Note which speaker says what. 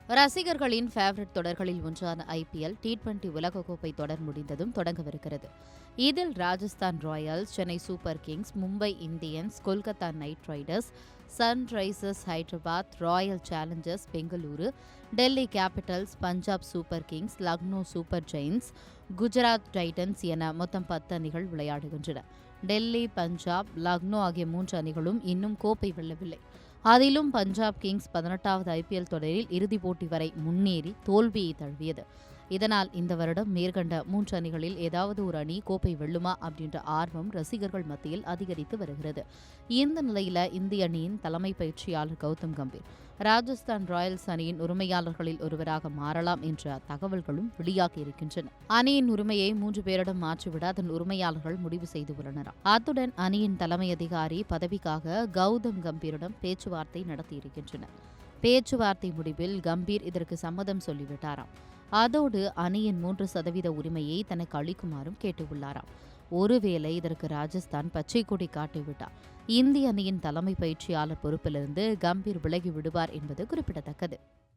Speaker 1: ரசிகர்களின் ஃபேவரட் தொடர்களில் ஒன்றான ஐபிஎல் டி20 உலகக்கோப்பை தொடர் முடிந்ததும் தொடங்கவிருக்கிறது. இதில் Rajasthan Royals, Chennai Super Kings, Mumbai Indians, Kolkata Knight Riders, Sunrisers Hyderabad, Royal Challengers Bengaluru, Delhi Capitals, Punjab Super Kings, Lucknow Super Giants, Gujarat Titans என மொத்தம் 10 அணிகள் விளையாடுகின்றன. டெல்லி, பஞ்சாப், லக்னோ ஆகிய 3 அணிகளும் இன்னும் கோப்பை வெல்லவில்லை. அதிலும் பஞ்சாப் கிங்ஸ் 18வது ஐபிஎல் தொடரில் இறுதிப் போட்டி வரை முன்னேறி தோல்வியை தழுவியது. இதனால் இந்த வருடம் மேற்கண்ட 3 அணிகளில் ஏதாவது ஒரு அணி கோப்பை வெல்லுமா அப்படின்ற ஆர்வம் ரசிகர்கள் மத்தியில் அதிகரித்து வருகிறது. இந்த நிலையில இந்திய அணியின் தலைமை பயிற்சியாளர் கௌதம் கம்பீர் ராஜஸ்தான் ராயல்ஸ் அணியின் உரிமையாளர்களில் ஒருவராக மாறலாம் என்ற தகவல்களும் வெளியாகியிருக்கின்றன. அணியின் உரிமையை 3 பேரிடம் மாற்றிவிட அதன் உரிமையாளர்கள் முடிவு செய்துள்ளனர். அத்துடன் அணியின் தலைமை அதிகாரி பதவிக்காக கௌதம் கம்பீரிடம் பேச்சுவார்த்தை நடத்தியிருக்கின்றனர். பேச்சுவார்த்தை முடிவில் கம்பீர் இதற்கு சம்மதம் சொல்லிவிட்டாராம். அதோடு அணியின் 3% உரிமையை தனக்கு அளிக்குமாறும் கேட்டுள்ளாராம். ஒருவேளை இதற்கு ராஜஸ்தான் பச்சை கொடி காட்டிவிட்டார் இந்திய அணியின் தலைமை பயிற்சியாளர் பொறுப்பிலிருந்து கம்பீர் விலகி விடுவார் என்பது குறிப்பிடத்தக்கது.